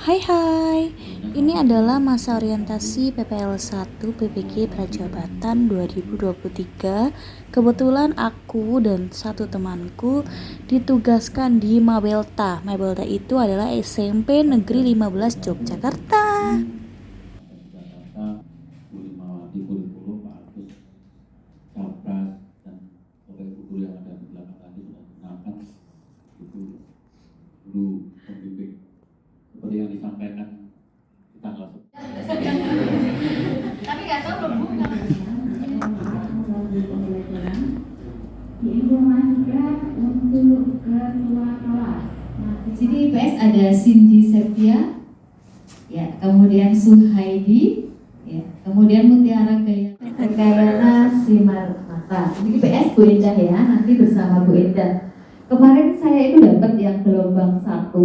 Hai hai, ini adalah masa orientasi PPL 1 PPG Prajabatan 2023. Kebetulan aku dan satu temanku ditugaskan di Mabelta. Mabelta itu adalah SMP Negeri 15 Yogyakarta. Jakarta, Bu Limawati kurikulum Pak Agus Capras dan oleh guru yang ada di belakang tadi sudah mengenalkan itu guru pembimbing seperti yang disampaikan kita langsung. Tapi nggak tahu loh Bu. Diinformasikan untuk ketua kelas. Nah, di sini IPS ada Cindy Septia, ya, kemudian Suhaidi, ya, kemudian Mutiara Gayana Simarmata. Ini IPS Bu Endah ya, nanti bersama Bu Endah. Kemarin saya itu dapat yang gelombang 1,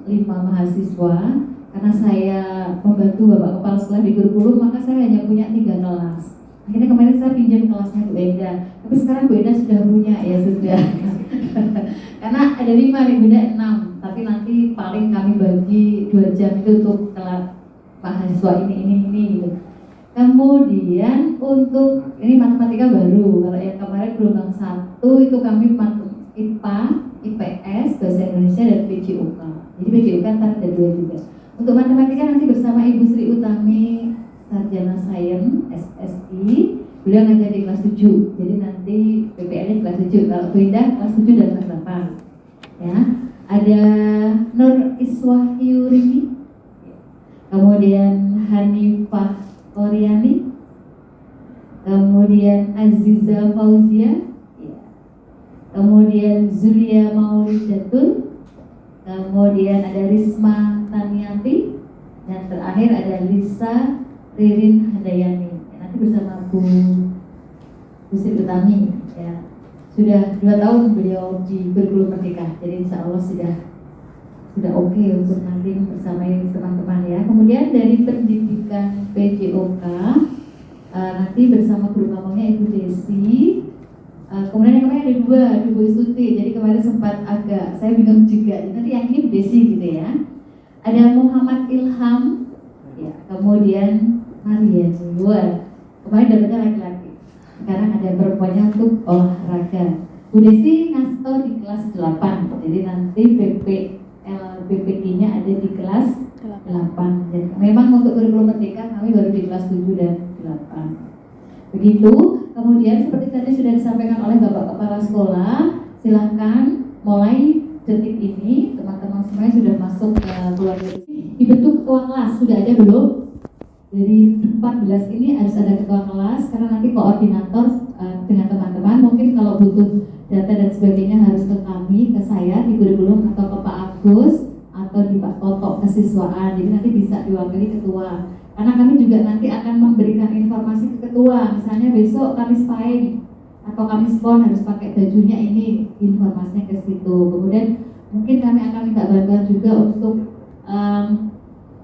5 mahasiswa. Karena saya membantu Bapak Kepala Sekolah di kurikulum, maka saya hanya punya 3 kelas. Akhirnya kemarin saya pinjam kelasnya Bu Enda, tapi sekarang Bu Enda sudah punya, ya sudah. Karena ada 5 nih, Bu Enda 6, tapi nanti paling kami bagi 2 jam itu untuk kelas mahasiswa ini gitu. Kemudian untuk ini matematika baru, kalau yang kemarin gelombang 1 itu kami IPA, IPS, Bahasa Indonesia dan PJOK. Jadi PJOK ntar ada 2 juga. Untuk matematika nanti bersama Ibu Sri Utami, Sarjana Sains, SSI, beliau ngajar di kelas 7. Jadi nanti PPL-nya kelas 7, kalau beda kelas 7 dan kelas 8. Ya. Ada Nur Iswahyurini, kemudian Hanifah Oriani, kemudian Aziza Fauzia, kemudian Zulia Maulidatun, kemudian ada Risma Taniati, dan terakhir ada Lisa Ririn Handayani. Nanti bersama Bu Sri Utami, ya. Sudah 2 tahun beliau di kurikulum Merdeka, jadi insya Allah sudah oke untuk nanti bersama teman-teman ya. Kemudian dari pendidikan PJOK nanti bersama guru ngomongnya Ibu Desi. Kemudian yang kemarin ada 2, Bu Istuti. Jadi kemarin sempat agak saya bingung juga. Nanti yang ini Bu Desi gitu ya. Ada Muhammad Ilham, ya. Kemudian Maria Juwan. Kemarin dapetnya laki-laki. Sekarang ada perempuannya untuk olahraga. Bu Desi ngasih tau di kelas 8. Jadi nanti BPG-nya ada di kelas 8. Dan memang untuk kurikulum Merdeka kami baru di kelas 7 dan 8. Begitu. Kemudian seperti tadi sudah disampaikan oleh Bapak Kepala Sekolah, silahkan mulai detik ini teman-teman semuanya sudah masuk ke keluarga. Dibentuk ketua kelas, sudah ada belum? Jadi 14 ini harus ada ketua kelas, karena nanti koordinator dengan teman-teman. Mungkin kalau butuh data dan sebagainya harus ke kami, ke saya di kurikulum, atau ke Pak Agus, atau di Pak Toto kesiswaan. Jadi nanti bisa diwakili ketua. Karena kami juga nanti akan memberikan informasi ke ketua, misalnya besok Kamis Pahing atau Kamis Pon harus pakai bajunya ini, informasinya ke situ. Kemudian mungkin kami akan minta bantuan juga untuk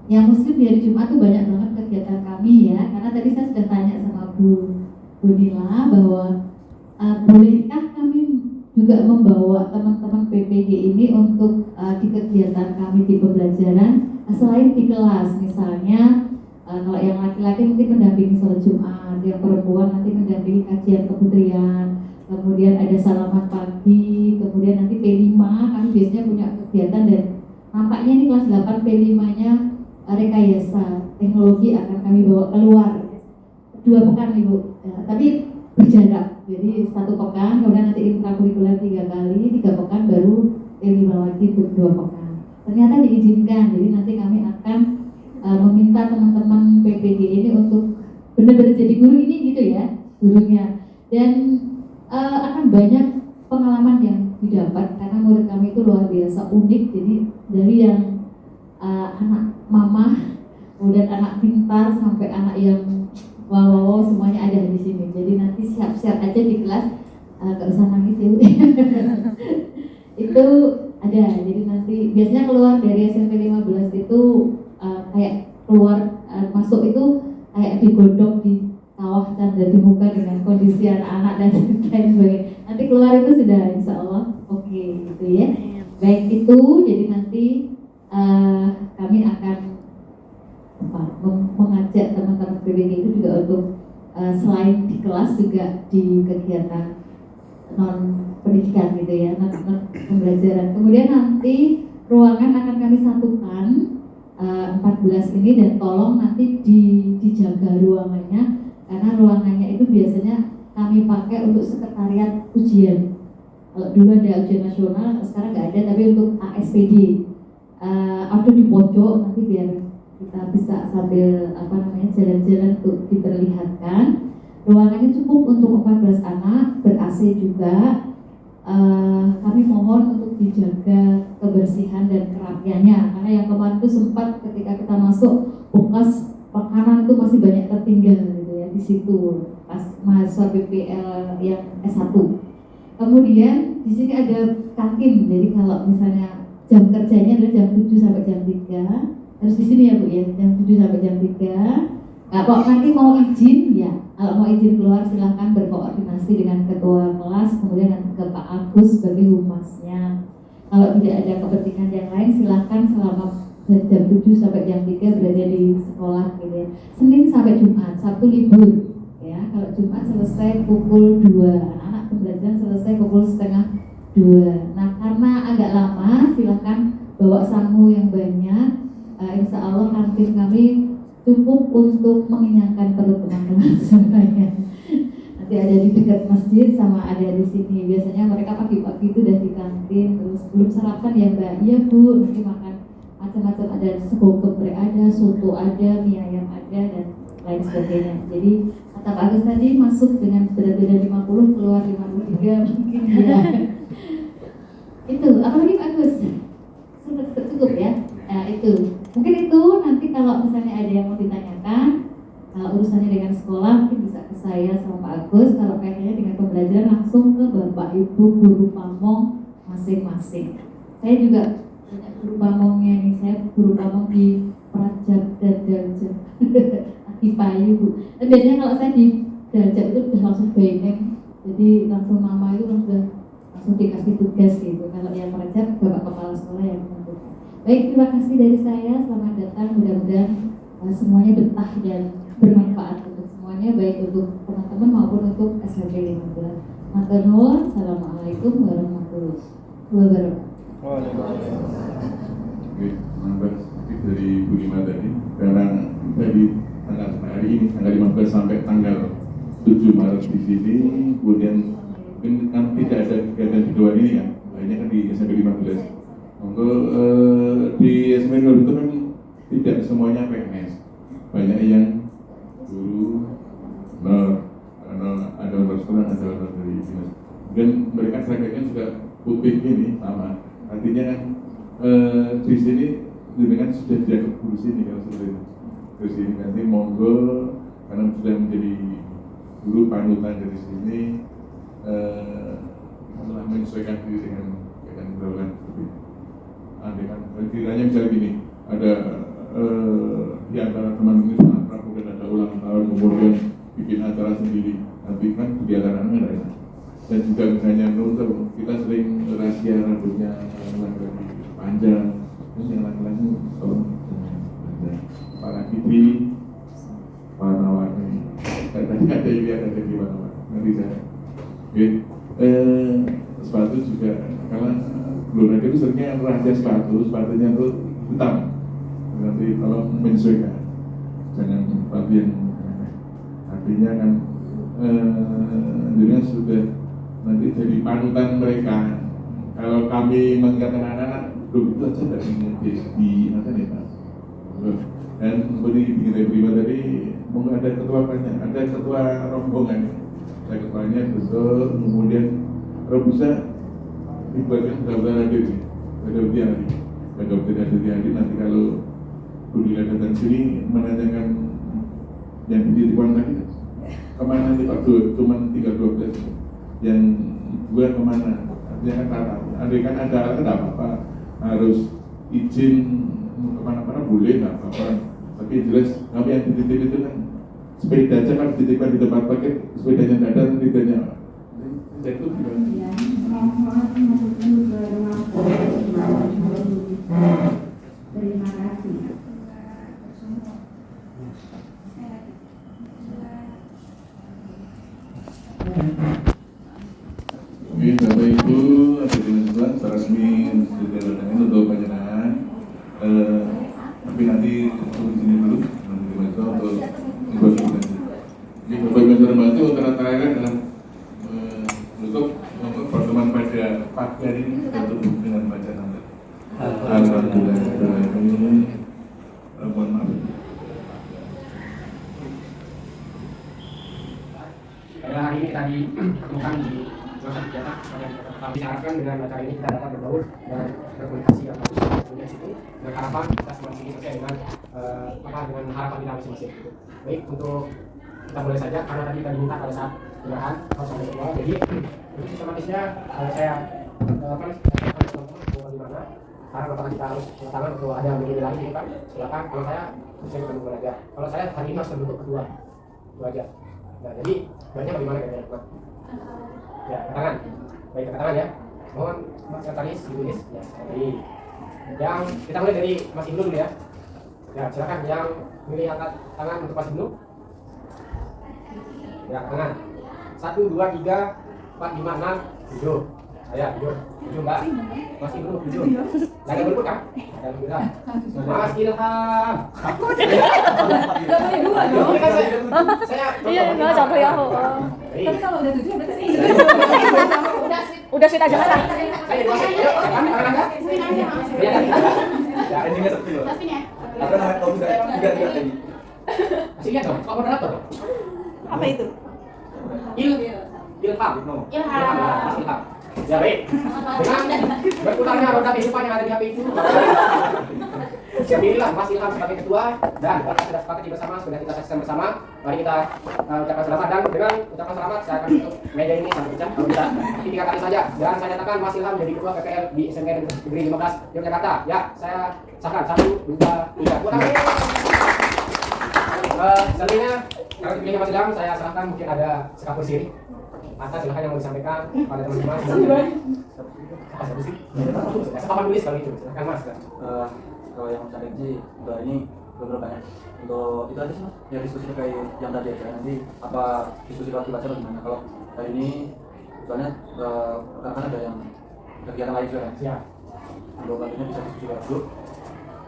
yang muslim di hari Jumat tuh banyak banget kegiatan kami ya. Karena tadi saya sudah tanya sama Bu Nila bahwa bolehkah kami juga membawa teman-teman PPG ini untuk di kegiatan kami di pembelajaran selain di kelas, misalnya kalau yang laki-laki mungkin mendampingi sholat Jumat, yang perempuan nanti mendampingi kajian keputrian, kemudian ada salaman pagi, kemudian nanti P5 kami biasanya punya kegiatan, dan nampaknya ini kelas 8 P5-nya rekayasa teknologi akan kami bawa keluar 2 pekan Ibu, ya, tapi berjarak, jadi 1 pekan, kemudian nanti intrakurikuler 3 kali, 3 pekan baru P5 lagi untuk 2 pekan. Ternyata diizinkan, jadi nanti kami akan meminta teman-teman PPG ini untuk benar-benar jadi guru ini gitu ya, gurunya. Dan akan banyak pengalaman yang didapat karena murid kami itu luar biasa unik. Jadi dari yang anak mama, kemudian anak pintar sampai anak yang wow semuanya ada di sini. Jadi nanti siap-siap aja di kelas, gak usah nangis ya. Itu ada. Jadi nanti biasanya keluar dari SMP 15 itu kayak keluar masuk itu kayak digodok di sawah dan di muka dengan kondisi anak-anak dan lain sebagainya. Nanti keluar itu sudah insya Allah oke gitu ya. Baik itu, jadi nanti kami akan mengajak teman-teman PBG itu juga untuk selain di kelas juga di kegiatan non pendidikan gitu ya, non pembelajaran. Kemudian nanti ruangan akan kami satukan 14 ini, dan tolong nanti dijaga ruangannya, karena ruangannya itu biasanya kami pakai untuk sekretariat ujian. Kalau dulu ada ujian nasional, sekarang nggak ada, tapi untuk ASPD ada di pojok, nanti biar kita bisa sambil jalan-jalan untuk diperlihatkan. Ruangannya cukup untuk 14 anak, ber-AC juga. Kami mohon untuk dijaga kebersihan dan kerapiannya, karena yang kemarin itu sempat ketika kita masuk bekas makanan itu masih banyak tertinggal gitu ya di situ pas mahasiswa BPL yang S1. Kemudian di sini ada kantin, jadi kalau misalnya jam kerjanya adalah jam 7 sampai jam 3, harus di sini ya Bu ya, jam 7 sampai jam 3. Nah, kalau nanti mau izin ya, kalau mau izin keluar silahkan berkoordinasi dengan ketua kelas, kemudian nanti ke Pak Agus sebagai humasnya. Kalau tidak ada kepentingan yang lain silahkan selama jam 7 sampai jam 3 berada di sekolah gitu ya. Senin sampai Jumat, Sabtu libur ya. Kalau Jumat selesai pukul 2, anak-anak pembelajaran selesai pukul setengah 2. Nah, karena agak lama silahkan bawa sangu yang banyak. Insya Allah kantin kami cukup untuk mengenyangkan perut teman-teman semuanya. Nanti ada di dekat masjid sama ada di sini. Biasanya mereka pagi-pagi itu udah di kantin, terus belum sarapan ya Mbak. Iya Bu, nanti makan macam-macam, ada sego geprek ada, soto ada, mie ayam ada, dan lain sebagainya. Jadi kata Pak Agus tadi masuk dengan berat badan 50, keluar 53 mungkin ya. Itu, apa lagi Pak Agus? Cukup ya? Nah, itu. Mungkin itu nanti kalau misalnya ada yang mau ditanyakan, urusannya dengan sekolah mungkin bisa ke saya sama Pak Agus. Kalau kayaknya dengan pembelajaran langsung ke Bapak Ibu guru pamong masing-masing. Saya juga banyak guru pamongnya nih, saya guru pamong di Prajab dan Daljab di Payu Bu. Dan biasanya kalau saya di Daljab itu udah langsung BM, jadi langsung mama itu udah langsung dikasih tugas gitu. Kalau yang Prajab Bapak Kepala Sekolah yang menentukan. Baik, terima kasih dari saya. Selamat datang. Mudah-mudahan semuanya betah dan bermanfaat untuk semuanya, baik untuk teman-teman maupun untuk SMP 15. Matur nuwun. Assalamualaikum warahmatullahi wabarakatuh. Oke, nambah sedikit dari Bu Lima tadi. Karena dari tanggal hari ini, tanggal 15 sampai tanggal 7 Maret di sini, kemudian mungkin kan tidak ada kegiatan di luar ini ya, lainnya kan di SMP 15. Untuk di SMP 15 itu kan tidak semuanya PNS, banyak yang guru, ada honor sekolah, ada honor dari dinas. Dan mereka seragamnya juga putih ini sama. Artinya kan di sini dengan sudah dianggap guru sini kalau seperti itu. Di sini nanti monggo karena sudah menjadi guru panutan dari sini, telah menyesuaikan diri dengan pergaulan seperti itu. Dengan kiranya misalnya gini, ada di antara teman ini sangat rapuh dan ada ulang tahun kemudian bikin acara sendiri, nanti kan kegiatan anak ada. Dan juga misalnya menurut kita sering rahasia rambutnya laki-laki panjang, terus yang laki-laki tolong panjang, apalagi di warna-warni. Tadi ada yang lihat ada di warna-warni, nanti saya. Oke, sepatu juga karena belum ada itu seringnya rahasia sepatunya itu hitam. Nanti kalau menyesuaikan, jangan sepatu yang artinya kan jadi sudah nanti jadi panutan mereka. Kalau kami mengingatkan anak-anak, belum itu aja dari di mana nih Pak. Dan kemudian di prima tadi mungkin ada ketua banyak, ada ketua rombongan, ada ketuanya besar, kemudian kalau bisa dibuatkan daftar hadir nih, daftar hadir nanti kalau Budila datang sini menanyakan yang di titik tadi kemana nih Pak Dul, cuma 312 yang buat kemana, artinya kan tata, andai kan ada alat tidak apa-apa, harus izin kemana-mana boleh nggak apa-apa, tapi jelas kami yang dititip itu kan sepeda aja kan dititipkan di tempat pakai, sepedanya tidak ada, tidaknya itu gimana? Terima kasih. kasih. Oke, Bapak Ibu, hadirin sekalian, secara resmi sudah datangin untuk panjenengan. Tapi nanti tunggu di sini dulu, nanti di Metro untuk informasi. Oke, Bapak Ibu yang terhormat, antara terakhir dengan menutup pertemuan pada pagi hari ini kita tutup dengan bacaan Alhamdulillah. Mohon maaf. Pada hari ini kita ditemukan di masa kegiatan kami diharapkan dengan acara ini kita dapat berbaur dan berkomunikasi yang bagus dengan situ dengan harapan kita semua di sini sesuai dengan dengan harapan kita masing-masing. Baik, untuk kita mulai saja karena tadi kita diminta pada saat penyerahan harus sampai kedua. Jadi untuk sistematisnya saya teman-teman di mana sekarang apakah kita harus tangan atau ada media lain gitu kan? Silakan. Kalau saya kedua aja. Kalau saya hari ini harus bentuk kedua, itu aja. Nah, jadi banyak bagaimana kira-kira? Ya, tangan. Baik, tangan ya. Mohon Mas Sekretaris ditulis. Ya, jadi yang kita mulai dari Mas Ibnu dulu ya. Ya, silakan yang milih angkat tangan untuk Mas Ibnu. Ya, tangan. 1, 2, 3, 4, 5, 6, 7. Saya 7 Mbak. Mas Ibnu 7. Ada berikut kan? Alhamdulillah. Mas Ilham. Aku jadi dua dong. Saya Iya, enggak contoh ya. Tapi kalau udah 7 berarti Udah sweet aja kan? saya dua. Ayo, tangan. Ya, ya, Endingnya seperti itu. Apa namanya kalau tiga tadi? kasih lihat dong. Kok moderator dong? apa itu? Ilham. Mas Ilham. Ya baik. Dengan berputarnya roda kehidupan yang ada di HP itu. Pilihlah Mas Ilham sebagai ketua dan kita sudah sepakat bersama, sudah kita saksikan bersama. Mari kita ucapkan selamat dan dengan ucapan selamat saya akan tutup meja ini sampai pecah kalau bisa. Tapi 3 kali saja. Dan saya nyatakan Mas Ilham jadi ketua PPL di SMK Negeri 15 Yogyakarta. Ya, saya sahkan 1, 2, 3. Buat tangan. Selanjutnya karena terpilihnya Mas Ilham, saya serahkan mungkin ada sekapur siri. Atas silahkan yang mau disampaikan pada teman-teman. Apa sih? Papan tulis kalau itu. Silahkan Mas. Kalau yang saya sih untuk ini belum banyak. Untuk itu aja sih Mas. Ya diskusi terkait yang tadi aja. Nanti apa diskusi lagi baca atau gimana? Kalau hari ini soalnya rekan-rekan ada yang kegiatan lain juga kan. Ya. Untuk bagiannya bisa diskusi lewat grup.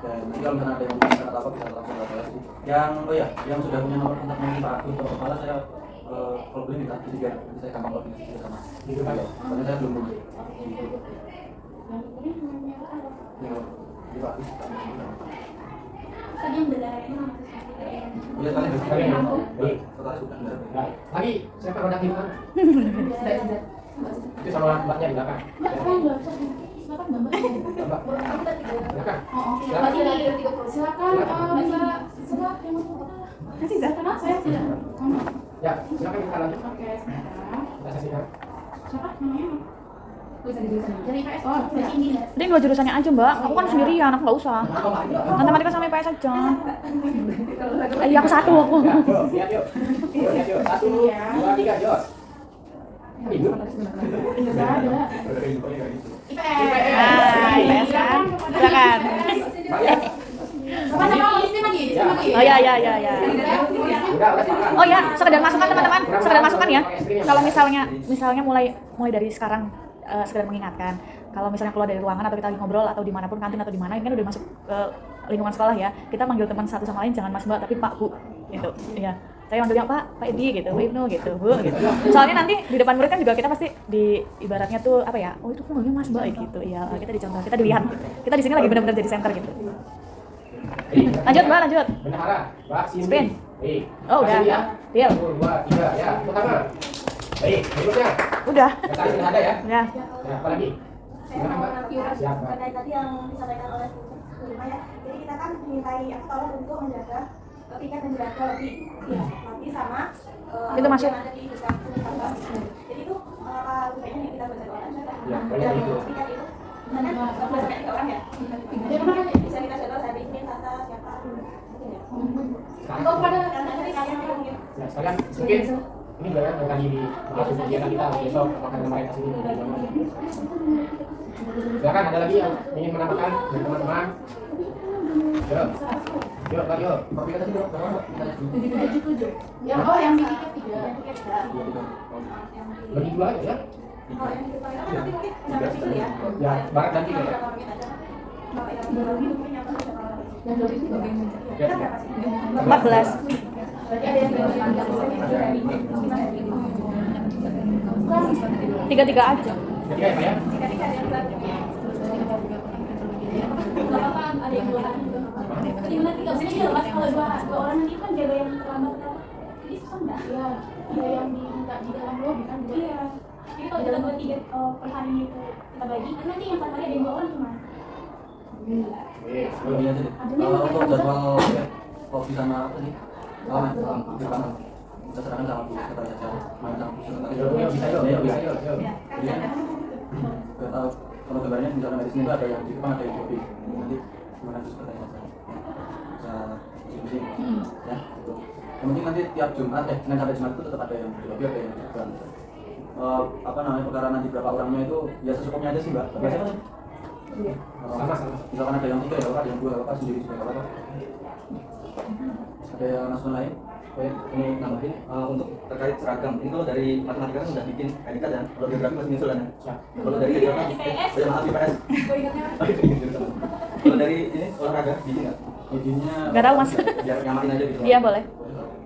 Dan nanti kalau misalnya ada yang bisa apa bisa langsung ke saya sih. Yang yang sudah punya nomor kontak mungkin Pak Agus atau kepala saya kalau boleh minta ketiga nanti saya gampang koordinasi bersama. Gitu kan? Soalnya saya belum punya. Di Pak Agus. Tadi yang benar itu Iya sekali Sekalian ya. Baik. setelah sudah benar. Nah, lagi siapa roda kehidupan? Itu sama mbaknya di belakang. silakan Mbak. Mbak. Silakan. Silakan Mbak Sela yang mau kasih karena saya tidak. Ya, silakan kita lanjut. Oke, sekarang Kita saksikan. siapa namanya? Bisa dijurusan dari PS. Oh, ini ya. Ini 2 jurusannya aja, Mbak. Aku kan sendirian, aku nggak usah. Matematika sama IPS aja. Iya, aku 1 aku. Lihat yuk. Lihat yuk. 1, 2, 3, jos. Ibu. Enggak ada. IPS kan. Silakan. Sama-sama listening lagi. Oh ya. Udah silakan. Oh ya, sekedar masukan teman-teman, sekedar masukan ya. Kalau misalnya mulai dari sekarang sekedar mengingatkan, kalau misalnya keluar dari ruangan atau kita lagi ngobrol atau dimanapun kantin atau di mana, ini kan udah masuk ke lingkungan sekolah ya. Kita manggil teman satu sama lain jangan Mas Mbak tapi Pak Bu gitu. Iya. Saya manggilnya Pak Edi gitu, Pak Ibnu gitu, Bu gitu. Soalnya nanti di depan murid kan juga kita pasti di ibaratnya tuh apa ya? Oh itu aku manggilnya Mas Mbak gitu. Iya, kita dicontoh, kita dilihat. Kita di sini lagi benar-benar jadi center gitu. Lanjut Mbak, lanjut. Bendahara, Mbak Cindy. Spin. Oh udah. Ya. Deal. 1, 2, 3, ya. Pertama. Baik, berikutnya. Udah. Tadi sudah ada ya. Ya. Ya, apa lagi? Silakan, Mbak. Siap, Mbak. Terkait tadi yang disampaikan oleh Bu Rima ya, jadi kita kan dimintai tolong untuk menjaga tiket dan jaga lagi sama Itu masuk. yang ada di dekat kantor. Jadi itu lebih kita baca doang aja kan. Ya, banyak itu. Tiket itu misalnya 2 sampai 3 orang ya. Bisa kita jadwal hari ini Tata siapa mungkin ya. Sekarang. Karena dari kalian mungkin. Ya, sekalian mungkin ini juga yang tadi dibahas di kegiatan kita besok akan kemarin sini. Silakan ada lagi yang ingin menambahkan dari teman-teman. Yuk, yuk. Kopi tadi berapa? Yang oh yang di tiket 3. Bagi 2 aja ya. Oh, yang di depan kan nanti mungkin sampai situ ya. Ya, barat ganti ya. Bapak yang berbagi mungkin yang tahu siapa lagi. Dan lebih itu bagian Ya. Kan berapa sih? 14. Berarti ada yang Tiga aja. Jadi ya, Pak ya. Tiga-tiga ada yang berbagi ya. Nggak apa-apa, ada yang belakang juga. Gimana tiga sini ya mas, kalau dua orang nanti kan jaga yang terlambat kan. Jadi susah nggak? Iya, ada yang diminta di dalam lobby kan. Iya. Jadi kalau kita buat tiga per hari itu kita bagi, kan nanti yang satu hari ada yang 2 orang cuma. Lebih aja deh. Untuk jadwal kopi sama apa sih? Di depan. Kita serahkan sama Bu Sekretaris Acara. Mana sama Bu Sekretaris. Yuk, bisa yuk. Iya, Bisa bisa. yuk. Yuk. Ya, kan Iya. ada. Kalau gambarnya misalnya di sini tuh ada yang di depan, ada yang di kopi. Nanti gimana Bu Sekretaris Acara? Bisa diskusi. Ya, gitu. Yang penting nanti tiap Jumat, Senin sampai Jumat itu tetap ada yang di kopi, ada yang di depan. Apa namanya, perkara nanti berapa orangnya itu ya secukupnya aja sih Mbak. Biasanya kan Sama-sama. misalkan ada yang 3 ya apa, ada yang 2 ya apa, sendiri juga apa. Ada yang masukan lain? Oke, ini nambahin untuk terkait seragam. Ini kalau dari matematika kan udah bikin ID card kan, kalau geografi masih nyusul kan. Kalau dari geografi, oh ya maaf IPS. Gue ingatnya. Kalau dari ini olahraga bikin nggak? Idenya Nggak tahu mas. Biar nyamatin aja gitu. Iya boleh.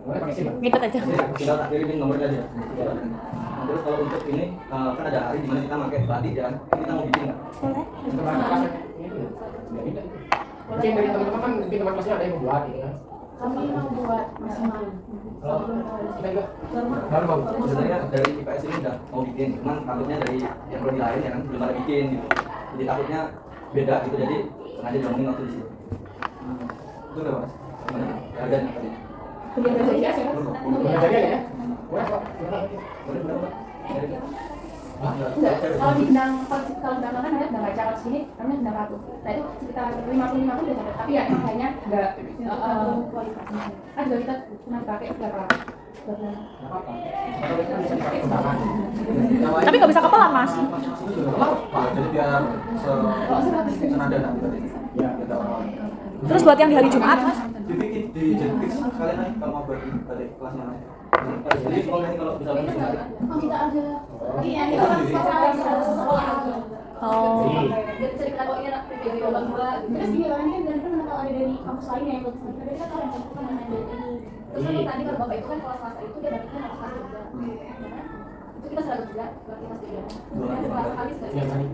Boleh pakai sini. Ngikut aja. Jadi tinggal kirimin nomornya aja. Nah, terus kalau untuk ini kan ada hari dimana kita pakai batik ya kan, ini kita mau bikin nggak? Boleh. Teman kelas ini. Mungkin dari teman-teman kan mungkin teman kelasnya ada yang membuat gitu kan. Kami mau buat maksimal. Kalau kita juga baru mau. Sebenarnya dari IPS ini udah mau bikin, cuman takutnya dari yang prodi lain ya kan belum ada bikin gitu. Jadi takutnya beda gitu, jadi sengaja diomongin waktu di sini. Itu udah mas, gimana? Harganya tadi? Kuliah BPJS ya. Udah jadi ya? Boleh kok. Boleh berapa? Enggak, kalau di bidang kan ada bidang cara sini, namanya bidang ratu. Nah itu sekitar 55 tuh udah dapat. Tapi ya emang kayaknya enggak kualitasnya. Kan juga kita pernah pakai berapa? Nggak apa-apa. Kalau kita bisa dipakai undangan. Tapi nggak bisa kepelan mas. jadi biar senada nanti tadi. Ya. Kita Terus buat yang di hari Jumat mas. Dibikin di Jenkins kalian naik kalau mau buat batik kelasnya naik. Jadi sekolah ini kalau misalnya Oh kita ada. Iya, kita kan sekolah lagi. Oh. Jadi cerita kok ini PPG lomba 2. Terus dia kan dan kalau ada dari kampus lain yang lebih sedikit, kita tahu yang kampus mana yang dari ini. Terus kan tadi kalau bapak itu kan kelas Selasa itu dia dapetnya kelas Selasa juga. Itu kita seragam juga, berarti kelas 3. Kelas Kamis nggak? Iya, hari.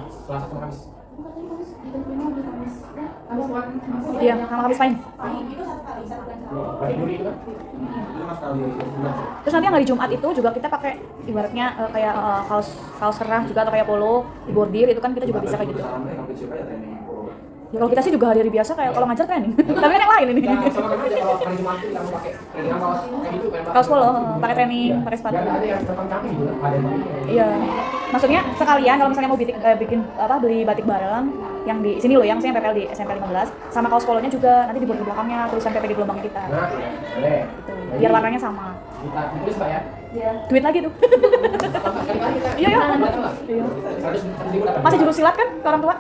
Selasa sama Kamis. Bukan tadi Kamis, di Kamis di Kamis. Kamis buat Iya, sama habis main. Pagi itu satu kali, satu kali. Bagi duri itu kan? itu mas kalau di sebelah. Terus nanti yang hari Jumat itu juga kita pakai ibaratnya kayak kaos kerah juga atau kayak polo di bordir itu kan kita juga bisa kayak gitu. Sampai sampai siapa ya training pro. Ya kalau kita sih juga hari-hari biasa kayak kalau ngajar training. Tapi kan yang lain ini. Ya, sama aja kalau hari Jumat itu kita mau pakai training kaos kayak gitu kan. Kaos polo, pakai training, Iya. pakai sepatu. Dan ada yang teman kami juga ada yang begini. Iya. Maksudnya sekalian kalau misalnya mau bikin beli batik bareng yang di sini loh, yang saya PPL di SMP 15 sama kaos polonya juga nanti di bordir belakangnya tulisan PP di gelombang kita. Nah, boleh. Gitu. Biar warnanya sama. Kita tulis Pak ya. Iya. Duit lagi tuh. Kali-kali kita. Iya, iya. Iya. 100.000 dapat. Masih jurus silat kan ke orang tua?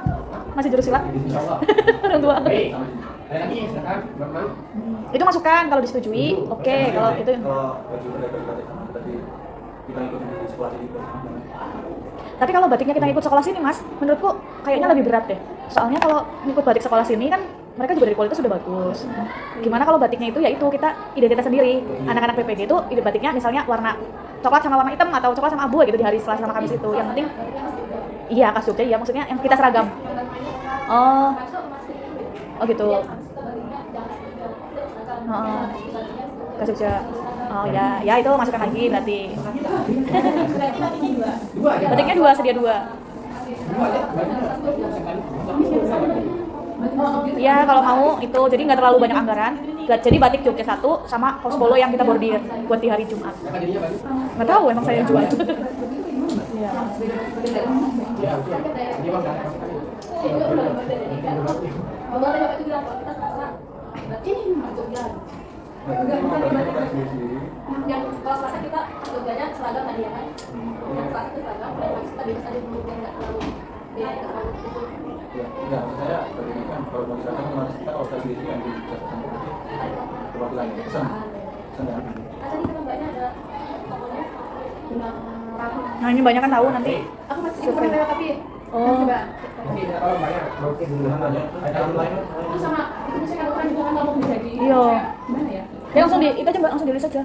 Masih jurus silat? Insyaallah. Orang tua. Baik. Ada lagi silakan, Bang. Itu masukan kalau disetujui. Oke, kalau itu Kalau baju batik sama tadi kita ikut di sekolah sini. tapi kalau batiknya kita ikut sekolah sini mas, menurutku kayaknya lebih berat deh. Soalnya kalau ikut batik sekolah sini kan mereka juga dari kualitas sudah bagus. Gimana kalau batiknya itu ya itu kita identitas sendiri. Anak-anak PPG itu ide batiknya misalnya warna coklat sama warna hitam atau coklat sama abu gitu di hari Selasa sama Kamis itu. Yang penting iya khas Jogja ya, maksudnya yang kita seragam. Oh gitu. Khas Jogja. Oh ya itu masukkan lagi berarti. Dua aja. Batiknya sedia 2. Dua aja. Ya kalau mau itu jadi nggak terlalu banyak anggaran. Jadi batik Jogja 1 sama kaos polo yang kita bordir buat di hari Jumat. Berapa jadinya bagus? Nggak tahu emang saya yang jual. Iya. Iya, oke. Ini Bang udah masuk kali. Kalau ada bapak itu bilang kalau kita Selasa, berarti ini masuk jalan. Yang kalau Selasa kita Jogjanya seragam tadi ya kan. Yang Selasa itu seragam, kalau Kamis kita bebas ada dulu yang nggak terlalu beda, nggak terlalu itu. Ya, enggak, maksud saya begini kan, kalau mau diserahkan otomatis kita kalau dari diri kan diserahkan berarti perwakilan ya, pesan kan. Tadi kata mbaknya ada tokonya bilang ragu. Nah ini banyak kan tahu nanti. Aku masih pernah lewat tapi Oh. juga Nanti kalau banyak mungkin dulu ada yang lain. terus sama itu saya kalau kan juga kan ngomong jadi Iya. gimana ya? Ya langsung di itu aja Mbak, langsung ditulis aja.